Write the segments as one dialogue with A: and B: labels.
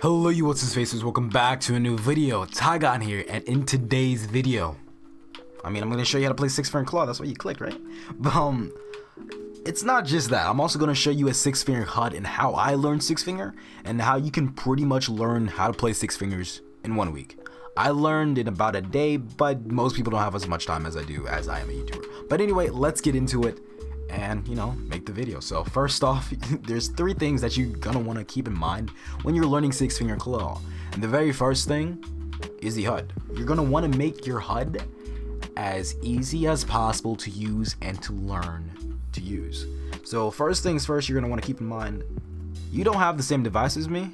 A: Hello you what's his faces, welcome back to a new video. Tigon here, and in today's video, I'm gonna show you how to play Six Finger Claw. That's what you clicked, right? But it's not just that. I'm also gonna show you a Six Finger HUD and how I learned Six Finger and how you can pretty much learn how to play Six Fingers in 1 week. I learned in about a day, but most people don't have as much time as I do, as I am a YouTuber. But anyway, let's get into it and make the video. So first off, there's 3 things that you're gonna want to keep in mind when you're learning Six Finger Claw. And the very first thing is the HUD. You're gonna want to make your HUD as easy as possible to use and to learn to use. So first things first, you're gonna want to keep in mind you don't have the same device as me,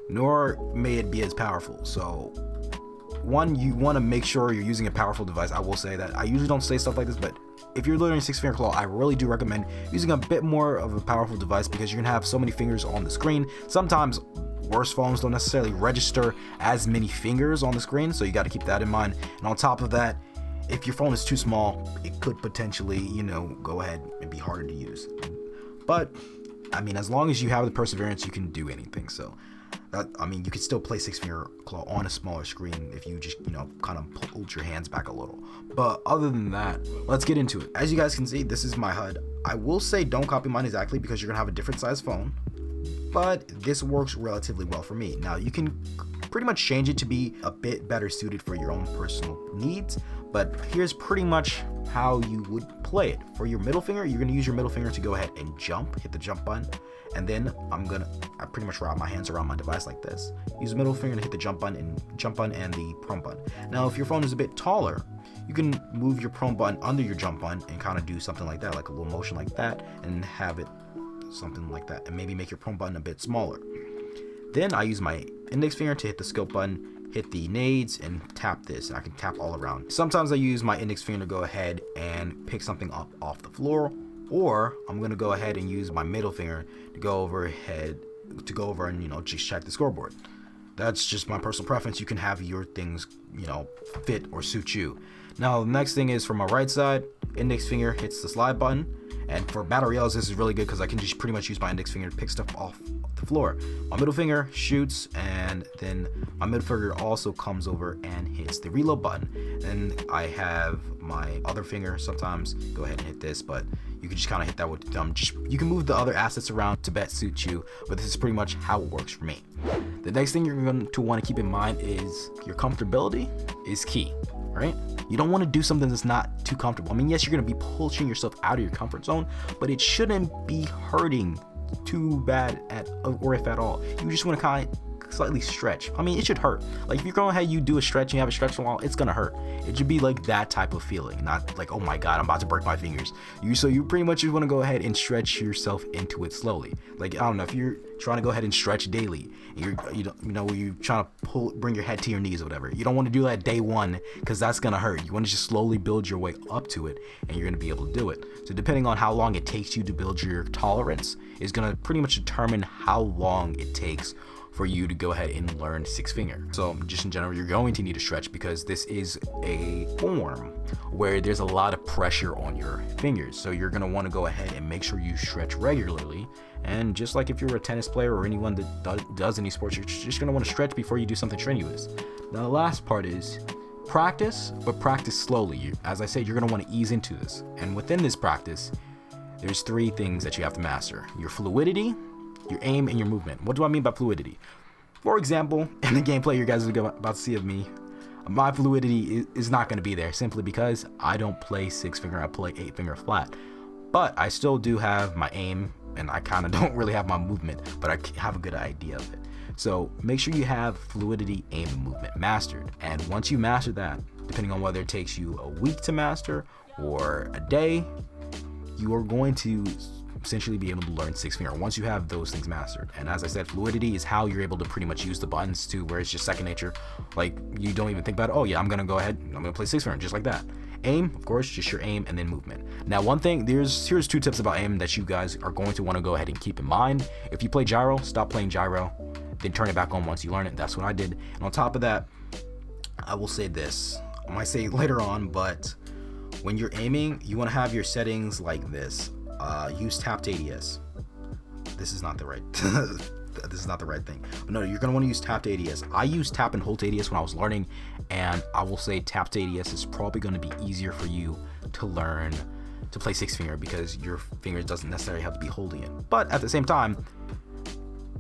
A: nor may it be as powerful. So one, you want to make sure you're using a powerful device. I will say that I usually don't say stuff like this, but if you're learning Six Finger Claw, I really do recommend using a bit more of a powerful device because you're gonna have so many fingers on the screen. Sometimes worse phones don't necessarily register as many fingers on the screen, so you got to keep that in mind. And on top of that, if your phone is too small, it could potentially, go ahead and be harder to use. But as long as you have the perseverance, you can do anything. So you could still play Six Finger Claw on a smaller screen if you just, kind of pulled your hands back a little. But other than that, let's get into it. As you guys can see, this is my HUD. I will say don't copy mine exactly because you're gonna have a different size phone, but this works relatively well for me. Now you can pretty much change it to be a bit better suited for your own personal needs, but here's pretty much how you would play it. For your middle finger, you're gonna use your middle finger to go ahead and jump, hit the jump button. And then I pretty much wrap my hands around my device like this. Use the middle finger to hit the jump button and the prone button. Now, if your phone is a bit taller, you can move your prone button under your jump button and kind of do something like that, like a little motion like that, and have it something like that, and maybe make your prone button a bit smaller. Then I use my index finger to hit the scope button, hit the nades, and tap this. I can tap all around. Sometimes I use my index finger to go ahead and pick something up off the floor, or I'm gonna go ahead and use my middle finger to go over and just check the scoreboard. That's just my personal preference. You can have your things fit or suit you. Now the next thing is for my right side, index finger hits the slide button, and for battle royales this is really good because I can just pretty much use my index finger to pick stuff off the floor. My middle finger shoots, and then my middle finger also comes over and hits the reload button. Then I have my other finger sometimes go ahead and hit this, but you can just kind of hit that with the thumb. You can move the other assets around to best suit you, but this is pretty much how it works for me. The next thing you're going to want to keep in mind is your comfortability is key, right? You don't want to do something that's not too comfortable. Yes, you're going to be pushing yourself out of your comfort zone, but it shouldn't be hurting too bad or if at all. You just want to kind of slightly stretch. It should hurt. Like if you're going ahead, you do a stretch and you have a stretch for a while, it's gonna hurt. It should be like that type of feeling, not like, oh my god, I'm about to break my fingers. So you pretty much just want to go ahead and stretch yourself into it slowly. Like, I don't know, if you're trying to go ahead and stretch daily, and you're trying to bring your head to your knees or whatever, you don't want to do that day one because that's gonna hurt. You want to just slowly build your way up to it, and you're gonna be able to do it. So depending on how long it takes you to build your tolerance is gonna pretty much determine how long it takes for you to go ahead and learn Six Finger. So just in general, you're going to need to stretch because this is a form where there's a lot of pressure on your fingers. So you're gonna want to go ahead and make sure you stretch regularly. And just like if you're a tennis player or anyone that does any sports, you're just gonna want to stretch before you do something strenuous. Now the last part is practice, but practice slowly. As I said, you're gonna want to ease into this. And within this practice, there's 3 things that you have to master: your fluidity, your aim, and your movement. What do I mean by fluidity? For example, in the gameplay you guys are about to see of me, my fluidity is not going to be there simply because I don't play 6 finger, I play 8 finger flat. But I still do have my aim, and I kind of don't really have my movement, but I have a good idea of it. So make sure you have fluidity, aim, and movement mastered. And once you master that, depending on whether it takes you a week to master or a day, you are going to essentially be able to learn Six Finger once you have those things mastered. And as I said, fluidity is how you're able to pretty much use the buttons to where it's just second nature. Like you don't even think about it. Oh yeah, I'm gonna go ahead, I'm gonna play Six Finger just like that. Aim, of course, just your aim, and then movement. Now one thing, here's 2 tips about aim that you guys are going to want to go ahead and keep in mind. If you play gyro, stop playing gyro, then turn it back on once you learn it. That's what I did. And on top of that, I will say this, I might say it later on, but when you're aiming, you want to have your settings like this. Use tapped ADS. This is not the right this is not the right thing. But no, you're gonna want to use tap to ADS. I used tap and hold to ADS when I was learning, and I will say tap to ADS is probably going to be easier for you to learn to play 6-finger because your fingers doesn't necessarily have to be holding it. But at the same time,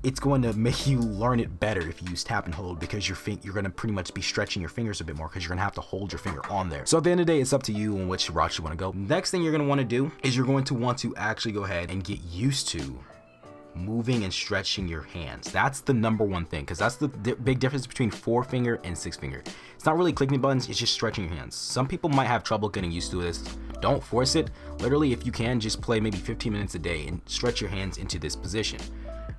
A: it's going to make you learn it better if you use tap and hold, because you're going to pretty much be stretching your fingers a bit more because you're going to have to hold your finger on there. So at the end of the day, it's up to you on which route you want to go. Next thing you're going to want to do is you're going to want to actually go ahead and get used to moving and stretching your hands. That's the number one thing, because that's the big difference between 4-finger and 6-finger. It's not really clicking buttons, it's just stretching your hands. Some people might have trouble getting used to this. Don't force it. Literally, if you can, just play maybe 15 minutes a day and stretch your hands into this position.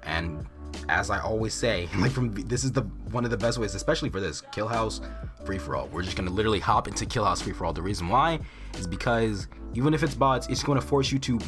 A: And as I always say, like this is one of the best ways, especially for this kill house free for all. We're just gonna literally hop into kill house free for all. The reason why is because even if it's bots, it's going to force you to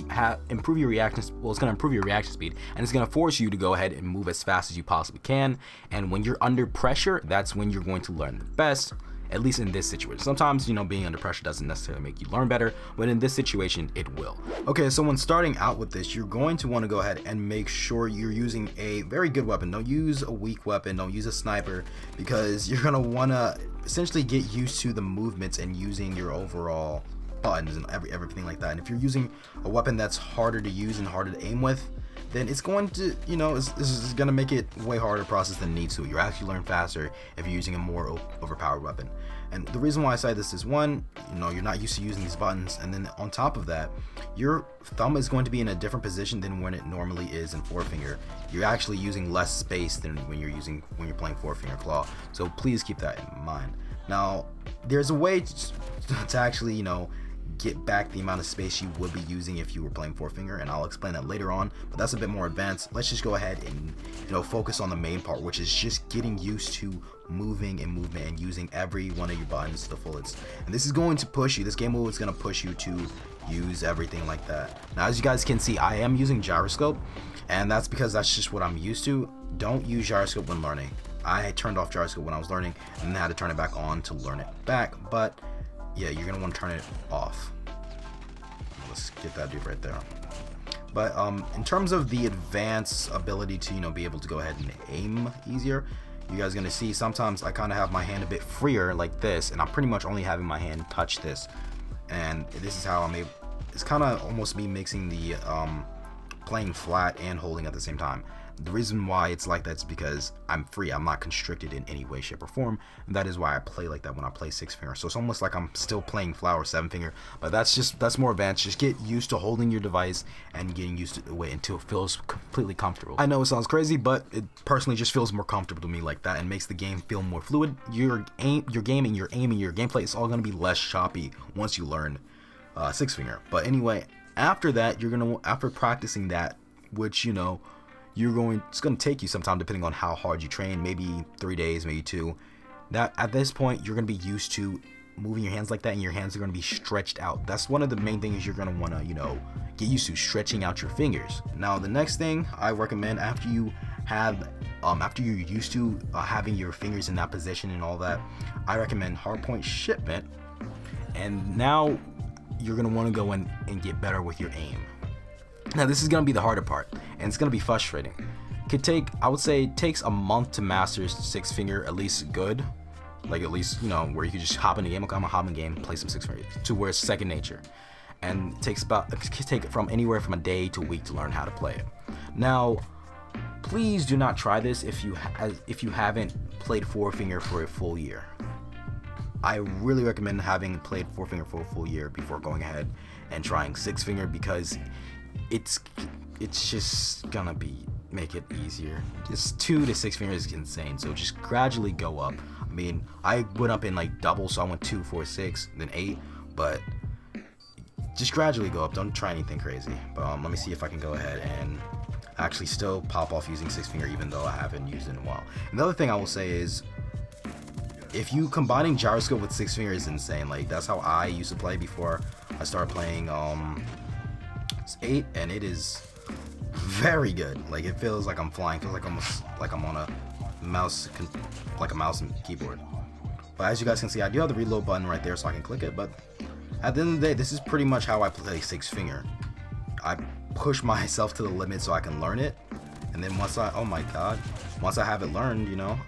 A: improve your reaction. Well, it's going to improve your reaction speed, and it's going to force you to go ahead and move as fast as you possibly can. And when you're under pressure, that's when you're going to learn the best. At least in this situation. Sometimes, you know, being under pressure doesn't necessarily make you learn better, but in this situation, it will. Okay, so when starting out with this, you're going to want to go ahead and make sure you're using a very good weapon. Don't use a weak weapon, don't use a sniper, because you're going to want to essentially get used to the movements and using your overall buttons and everything like that. And if you're using a weapon that's harder to use and harder to aim with, then it's going to, you know, this is going to make it way harder to process than it needs to. You're actually learn faster if you're using a more overpowered weapon. And the reason why I say this is, one, you know, you're not used to using these buttons, and then on top of that, your thumb is going to be in a different position than when it normally is in 4-finger. You're actually using less space than when you're playing 4-finger claw. So please keep that in mind. Now, there's a way to actually, you know, get back the amount of space you would be using if you were playing 4-finger, and I'll explain that later on, but that's a bit more advanced. Let's just go ahead and, you know, focus on the main part, which is just getting used to moving and movement and using every one of your buttons to the fullest. And this is going to push you, this game mode is going to push you to use everything like that. Now, as you guys can see, I am using gyroscope, and that's because that's just what I'm used to. Don't use gyroscope when learning. I turned off gyroscope when I was learning and then had to turn it back on to learn it back, but yeah, you're gonna want to turn it off. Let's get that dude right there. But in terms of the advanced ability to, you know, be able to go ahead and aim easier, you guys are gonna see sometimes I kind of have my hand a bit freer like this, and I'm pretty much only having my hand touch this, and this is how I'm able. It's kind of almost me mixing the playing flat and holding at the same time. The reason why it's like that is because I'm free. I'm not constricted in any way, shape, or form. And that is why I play like that when I play 6-finger. So it's almost like I'm still playing flat or 7-finger, but that's more advanced. Just get used to holding your device and getting used to the way until it feels completely comfortable. I know it sounds crazy, but it personally just feels more comfortable to me like that and makes the game feel more fluid. Your game and your aim and your gameplay is all going to be less choppy once you learn 6-finger. But anyway, after that, after practicing that, which, you know, it's going to take you some time depending on how hard you train, maybe 3 days, maybe 2. That at this point you're going to be used to moving your hands like that, and your hands are going to be stretched out. That's one of the main things you're going to want to, you know, get used to, stretching out your fingers. Now the next thing I recommend after you're used to having your fingers in that position and all that, I recommend hardpoint shipment. And now you're going to want to go in and get better with your aim. Now this is going to be the harder part, and it's going to be frustrating. I would say it takes a month to master 6-finger, at least good. Like at least, you know, where you can just hop in the game, okay, I'm gonna hop in the game, play some 6-finger, to where it's second nature. And it can take from anywhere from a day to a week to learn how to play it. Now, please do not try this if you haven't played 4-finger for a full year. I really recommend having played 4-finger for a full year before going ahead and trying 6-finger, because it's just gonna make it easier. Just 2 to 6-finger is insane, so just gradually go up. I mean, I went up in like double, so I went 2, 4, 6, then 8, but just gradually go up. Don't try anything crazy. But let me see if I can go ahead and actually still pop off using 6-finger, even though I haven't used it in a while. Another thing I will say is, if you combining gyroscope with 6-finger is insane. Like that's how I used to play before I started playing 8, and it is very good. Like it feels like I'm flying. It feels like almost like I'm on a mouse, like a mouse and keyboard. But as you guys can see, I do have the reload button right there, so I can click it. But at the end of the day, this is pretty much how I play 6-finger. I push myself to the limit so I can learn it, And then once I, oh my god, once I have it learned, you know,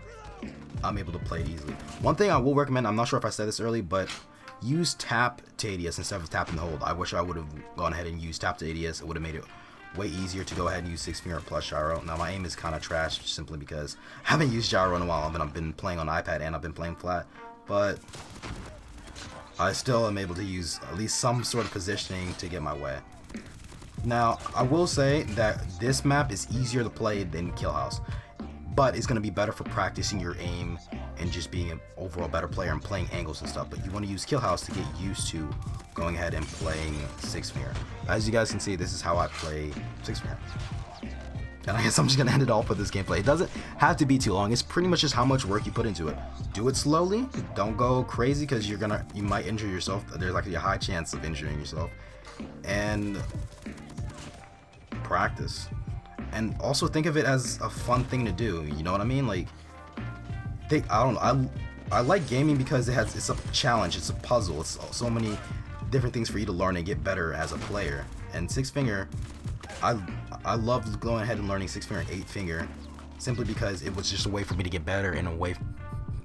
A: I'm able to play it easily. One thing I will recommend, I'm not sure if I said this early, but use tap to ADS instead of tap and hold. I wish I would have gone ahead and used tap to ADS. It would have made it way easier to go ahead and use 6-finger plus gyro. Now my aim is kind of trash simply because I haven't used gyro in a while, and I've been playing on iPad and I've been playing flat, but I still am able to use at least some sort of positioning to get my way. Now I will say that this map is easier to play than Kill House, but it's going to be better for practicing your aim and just being an overall better player and playing angles and stuff. But you want to use Kill House to get used to going ahead and playing 6-finger. As you guys can see, this is how I play 6-finger. And I guess I'm just going to end it off with this gameplay. It doesn't have to be too long. It's pretty much just how much work you put into it. Do it slowly. Don't go crazy because you might injure yourself. There's like a high chance of injuring yourself. And practice. And also think of it as a fun thing to do. You know what I mean? Like, I don't know. I like gaming because it's a challenge. It's a puzzle. It's so many different things for you to learn and get better as a player. And 6-finger, I loved going ahead and learning 6-finger and 8-finger simply because it was just a way for me to get better in a way.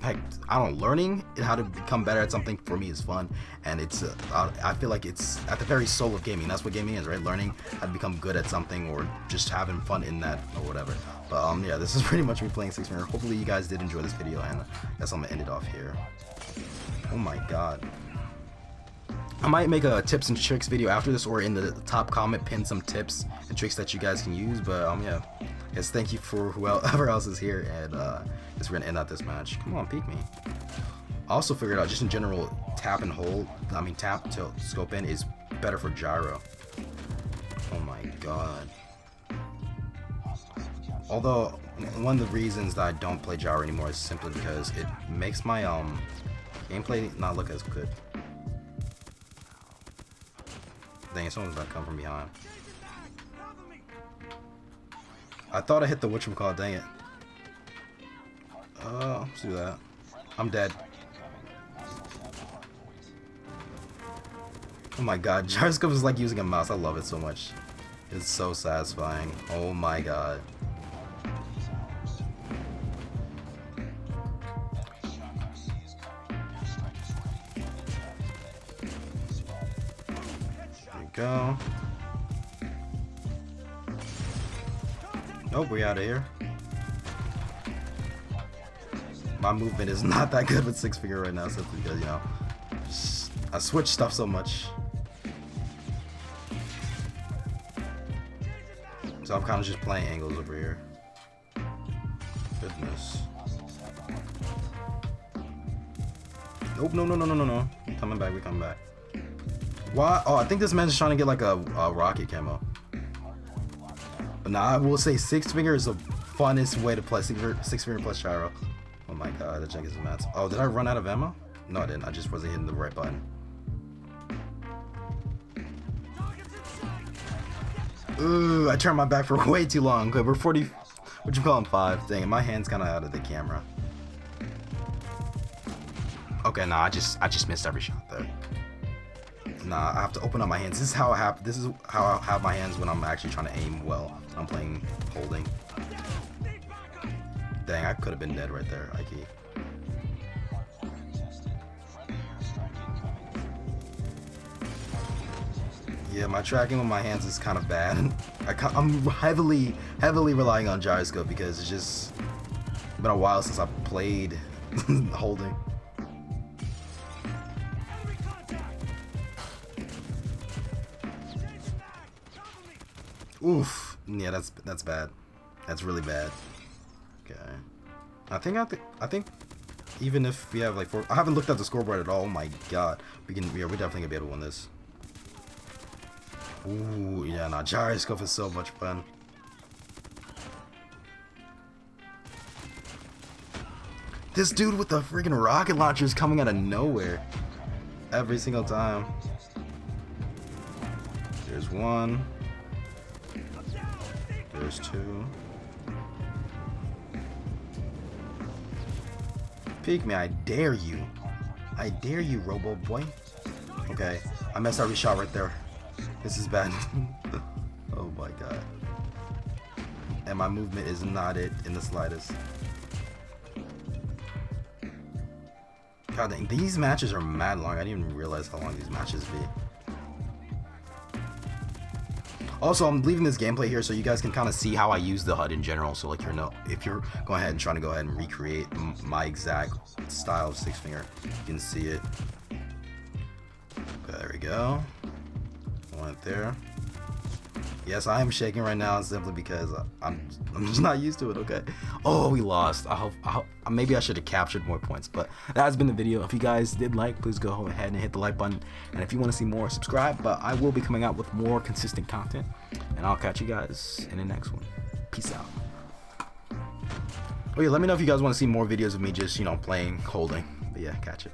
A: Heck, I don't know, learning how to become better at something for me is fun, and it's I feel like it's at the very soul of gaming. That's what gaming is, right? Learning how to become good at something or just having fun in that or whatever. But yeah, this is pretty much me playing 6-finger. Hopefully you guys did enjoy this video, and I guess I'm gonna end it off here. Oh my god. I might make a tips and tricks video after this, or in the top comment pin some tips and tricks that you guys can use. But yeah, guess thank you for whoever else is here, and guess we're gonna end out this match. Come on, peek me. I also figured out, just in general, tap and hold, I mean tap to scope in is better for gyro. Oh my god. Although one of the reasons that I don't play gyro anymore is simply because it makes my gameplay not look as good. Dang, someone's about to come from behind. I thought I hit the whatchamacallit, dang it. Let's do that. I'm dead. Oh my god, gyroscope is like using a mouse. I love it so much. It's so satisfying. Oh my god. Go. Nope, we're out of here. My movement is not that good with 6-finger right now, simply because, you know, I switch stuff so much. So I'm kind of just playing angles over here. Goodness. Nope, no. Coming back, we come back. Why? Oh, I think this man's trying to get like a rocket camo. But nah, I will say 6-finger is the funnest way to play 6-finger plus gyro. Oh my god, that jank is nuts. Oh, did I run out of ammo? No, I didn't. I just wasn't hitting the right button. Ooh, I turned my back for way too long. Okay, we're 40. What you calling 5? Dang it, my hand's kind of out of the camera. Okay, nah, I just missed every shot there. Nah, I have to open up my hands. This is how I have my hands when I'm actually trying to aim well. I'm playing holding. Dang, I could have been dead right there, Ike. Yeah, my tracking with my hands is kind of bad. I'm heavily relying on gyroscope because it's just been a while since I played holding. Oof. Yeah, that's bad. That's really bad. Okay. I think even if we have like 4, I haven't looked at the scoreboard at all. Oh my god. We're definitely gonna be able to win this. Ooh, yeah, nah, gyroscope is so much fun. This dude with the freaking rocket launcher is coming out of nowhere every single time. There's one. There's 2. Peek me, I dare you. I dare you, Robo Boy. Okay, I messed every shot right there. This is bad. Oh my god. and my movement is not it in the slightest. God dang, these matches are mad long. I didn't even realize how long these matches be. Also, I'm leaving this gameplay here so you guys can kind of see how I use the HUD in general. So like, if you're going ahead and trying to go ahead and recreate my exact style of six finger, you can see it. Okay, there we go. One there. Yes, I am shaking right now simply because I'm just not used to it. Okay. Oh, we lost. I hope maybe I should have captured more points, but that has been the video. If you guys did like, please go ahead and hit the like button, and if you want to see more, subscribe. But I will be coming out with more consistent content, and I'll catch you guys in the next one. Peace out. Oh yeah, let me know if you guys want to see more videos of me just, you know, playing, holding. But yeah, catch it.